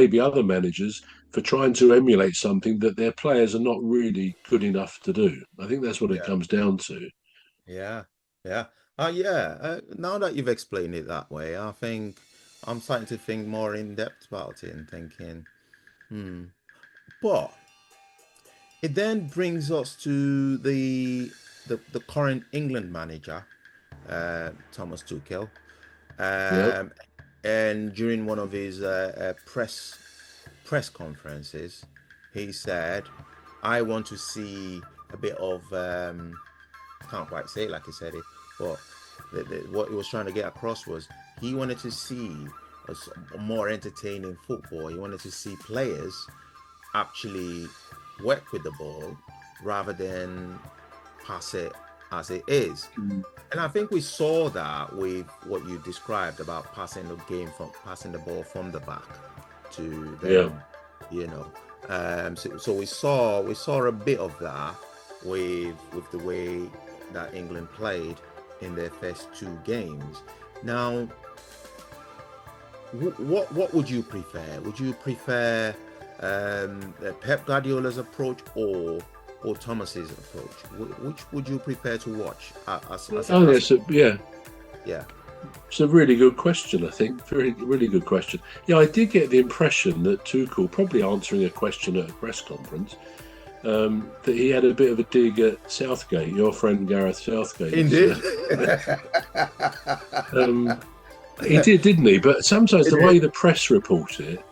maybe other managers for trying to emulate something that their players are not really good enough to do. I think that's what it Yeah. comes down to. Yeah. Yeah. Yeah. Now that you've explained it that way, I think I'm starting to think more in depth about it and thinking, hmm. But it then brings us to the current England manager, Thomas Tuchel. Yeah, Um, and during one of his press conferences, he said, "I want to see a bit of can't quite say it like he said it, but what he was trying to get across was he wanted to see a more entertaining football. He wanted to see players actually work with the ball rather than pass it as it is." mm, And I think we saw that with what you described about passing the ball from the back to yeah. them, you know. So we saw a bit of that with the way that England played in their first two games. Now, what would you prefer? Would you prefer Pep Guardiola's approach or Thomas's approach? Which would you prefer to watch Oh, as yes, yeah. yeah, It's a really good question, I think. Very, really good question. Yeah, I did get the impression that Tuchel, probably answering a question at a press conference, that he had a bit of a dig at Southgate, your friend Gareth Southgate's. indeed. Um, he did, didn't he? But sometimes It the way did. the press report it,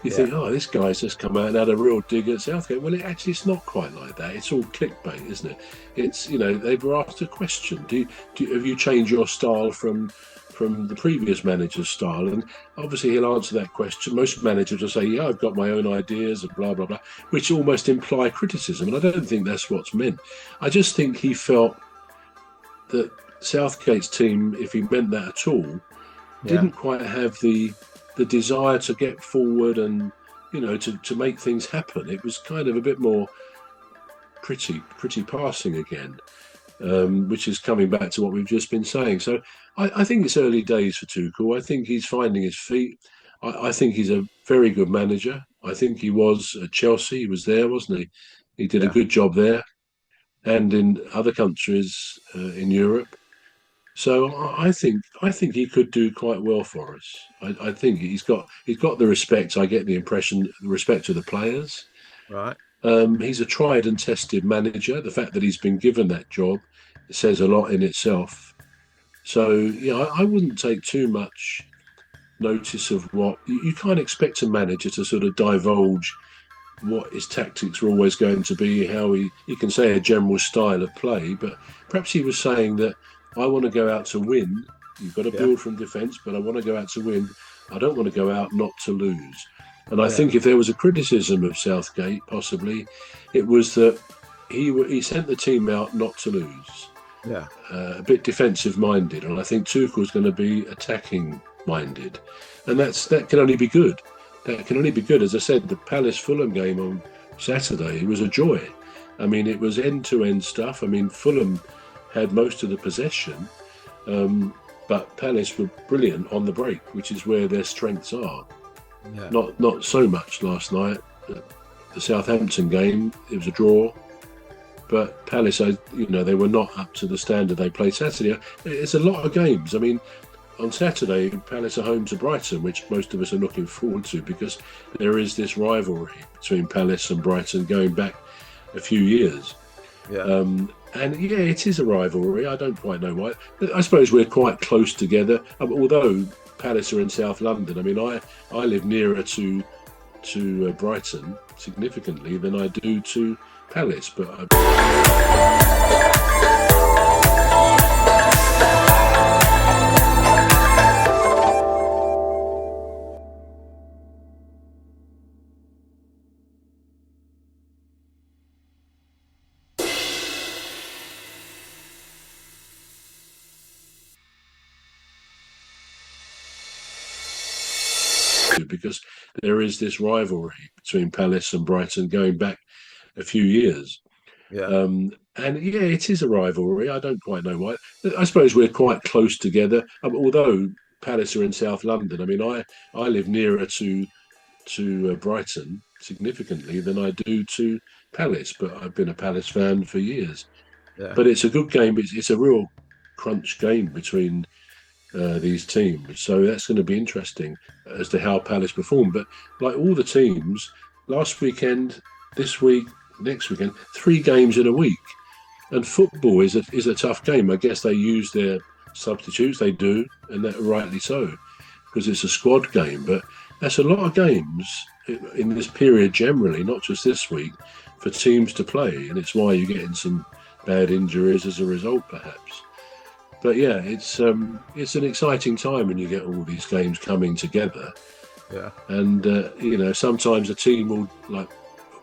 you Yeah, think, oh, this guy's just come out and had a real dig at Southgate. Well, it's not quite like that. It's all clickbait, isn't it? It's, they were asked a question. Have you changed your style from the previous manager's style? And obviously he'll answer that question. Most managers will say, yeah, I've got my own ideas and blah, blah, blah, which almost imply criticism. And I don't think that's what's meant. I just think he felt that Southgate's team, if he meant that at all, yeah, didn't quite have the desire to get forward and to make things happen. It was kind of a bit more pretty passing again, yeah, which is coming back to what we've just been saying. So I think it's early days for Tuchel. I think he's finding his feet. I think he's a very good manager. I think he was at Chelsea. He was there, wasn't he? He did a yeah, good job there and in other countries in Europe. So I think he could do quite well for us. I think he's got the respect. I get the impression, the respect of the players. right, He's a tried and tested manager. The fact that he's been given that job says a lot in itself. So yeah, I wouldn't take too much notice of what you can't expect a manager to sort of divulge what his tactics were always going to be, how he can say a general style of play, but perhaps he was saying that I want to go out to win. You've got to yeah, build from defence, but I want to go out to win. I don't want to go out not to lose. And I yeah, think if there was a criticism of Southgate, possibly, it was that he sent the team out not to lose, yeah, a bit defensive minded, and I think Tuchel's going to be attacking minded, and that can only be good. That can only be good. As I said, the Palace Fulham game on Saturday, it was a joy. I mean, it was end to end stuff. I mean, Fulham had most of the possession, but Palace were brilliant on the break, which is where their strengths are. yeah, Not so much last night. The Southampton game, it was a draw, but Palace, they were not up to the standard they played Saturday. It's a lot of games. I mean, on Saturday, Palace are home to Brighton, which most of us are looking forward to because there is this rivalry between Palace and Brighton going back a few years. yeah. And yeah, it is a rivalry. I don't quite know why. I suppose we're quite close together. Although Palace are in South London, I mean, I live nearer to Brighton significantly than I do to Palace, but because there is this rivalry between Palace and Brighton going back a few years. Yeah. And yeah, it is a rivalry. I don't quite know why. I suppose we're quite close together. Although Palace are in South London, I mean, I live nearer to Brighton significantly than I do to Palace. But I've been a Palace fan for years. Yeah. But it's a good game. It's a real crunch game between these teams. So that's going to be interesting as to how Palace perform. But like all the teams, last weekend, this week, next weekend, 3 games in a week. And football is a tough game. I guess they use their substitutes, they do, and that rightly so, because it's a squad game. But that's a lot of games in this period generally, not just this week, for teams to play. And it's why you're getting some bad injuries as a result, perhaps. But yeah, it's an exciting time when you get all these games coming together. Yeah. And sometimes a team will, like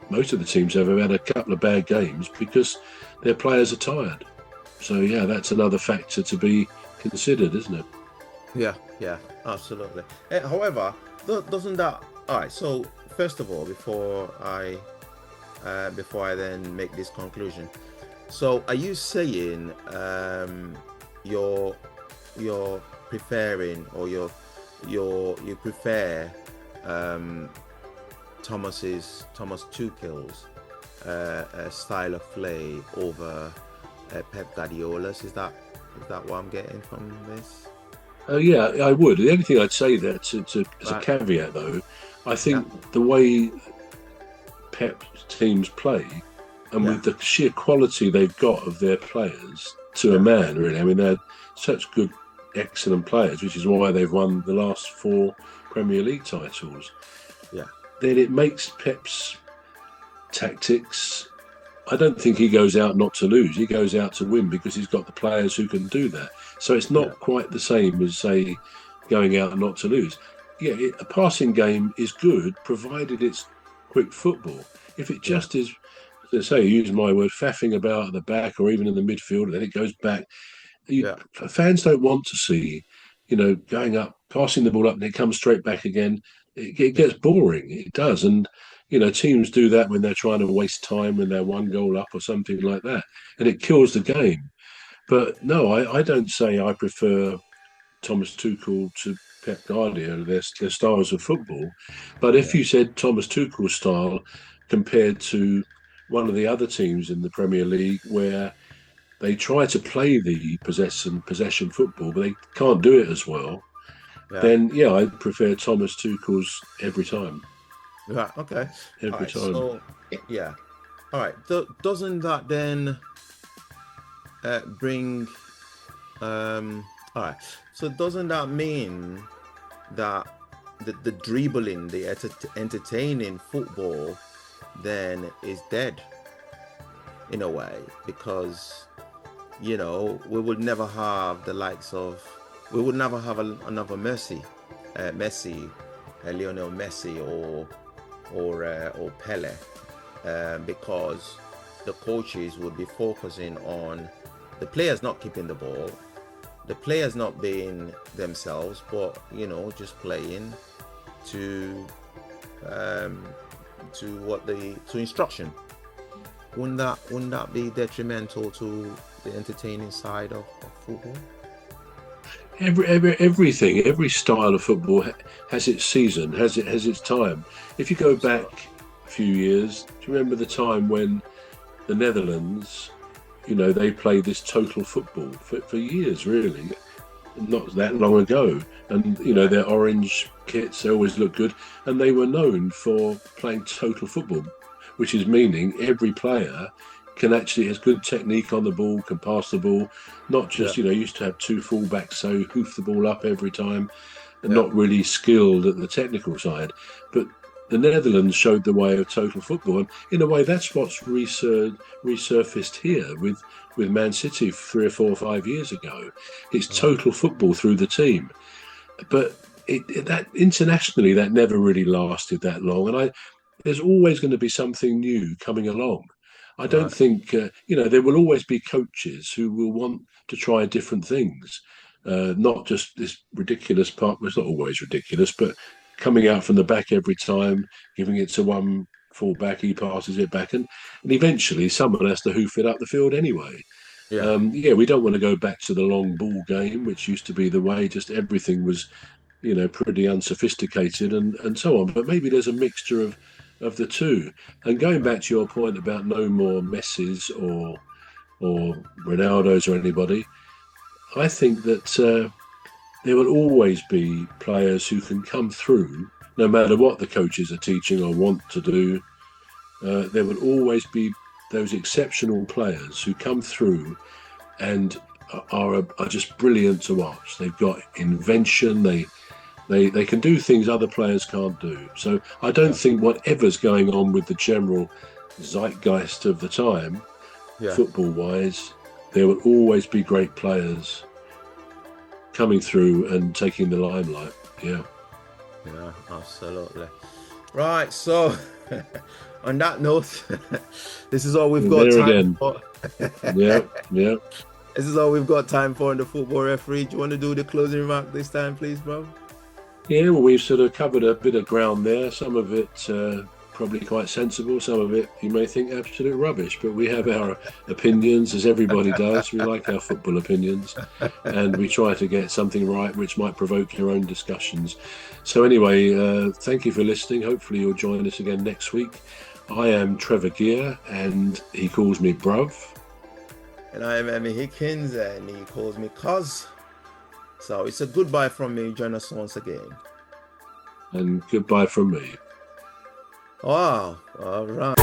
most of the teams have had a couple of bad games because their players are tired. So yeah, that's another factor to be considered, isn't it? Yeah, absolutely. However, doesn't that? All right. So first of all, before I then make this conclusion, so are you saying you're preferring, or you prefer Thomas Tuchel's style of play over Pep Guardiola's? Is that what I'm getting from this? Yeah, I would. The only thing I'd say there as a Right. caveat, though, I think the way Pep teams play, and Yeah. with the sheer quality they've got of their players to a Yeah. man, really. I mean, they're such good, excellent players, which is why they've won the last 4 Premier League titles. Yeah. Then it makes Pep's tactics. I don't think he goes out not to lose. He goes out to win because he's got the players who can do that. So it's not quite the same as, say, going out not to lose. Yeah, a passing game is good, provided it's quick football. If it just is, as I say, use my word, faffing about at the back or even in the midfield, and then it goes back. Fans don't want to see, going up, passing the ball up, and it comes straight back again. It gets boring. It does. And teams do that when they're trying to waste time when they're 1 goal up or something like that, and it kills the game. But no, I don't say I prefer Thomas Tuchel to Pep Guardiola, their styles of football. But if you said Thomas Tuchel's style compared to one of the other teams in the Premier League where they try to play the possession football, but they can't do it as well, then yeah, I prefer Thomas Tuchel's every time. Right. Okay. Every time. So yeah. All right. Doesn't that then bring? All right. So doesn't that mean that the dribbling, the entertaining football, then is dead in a way, because we would never have the likes of, we would never have another Messi, Lionel Messi, or Pele, because the coaches would be focusing on the players not keeping the ball, the players not being themselves, but just playing to instruction. Wouldn't that be detrimental to the entertaining side of football? Everything, every style of football has its season, has its time. If you go back a few years, do you remember the time when the Netherlands, they played this total football for years, really, not that long ago, and their orange kits, they always look good, and they were known for playing total football, which is meaning every player can actually has good technique on the ball, can pass the ball, not just used to have 2 fullbacks so hoof the ball up every time, and not really skilled at the technical side. But the Netherlands showed the way of total football, and in a way that's what's resurfaced here with Man City 3 or 4 or 5 years ago. It's total football through the team, but that internationally that never really lasted that long, and there's always going to be something new coming along. I don't think, there will always be coaches who will want to try different things, not just this ridiculous part. Well, it's not always ridiculous, but coming out from the back every time, giving it to one fullback, he passes it back, and eventually someone has to hoof it up the field anyway. We don't want to go back to the long ball game, which used to be the way. Just everything was pretty unsophisticated and so on. But maybe there's a mixture of the two. And going back to your point about no more Messis or Ronaldos or anybody, I think that there will always be players who can come through, no matter what the coaches are teaching or want to do. There will always be those exceptional players who come through and are just brilliant to watch. They've got invention. They can do things other players can't do. So I don't think whatever's going on with the general zeitgeist of the time, football-wise, there will always be great players coming through and taking the limelight. Yeah, absolutely. Right, so on that note, this is all we've got there time again. for. yeah. This is all we've got time for in the Football Referee. Do you want to do the closing remark this time, please, bro? Yeah, well, we've sort of covered a bit of ground there. Some of it probably quite sensible. Some of it you may think absolute rubbish. But we have our opinions, as everybody does. We like our football opinions. And we try to get something right which might provoke your own discussions. So anyway, thank you for listening. Hopefully you'll join us again next week. I am Trevor Gear, and he calls me Bruv. And I am Emmy Hikins, and he calls me Cuz. So it's a goodbye from me. Join us once again. And goodbye from me. Wow. All right.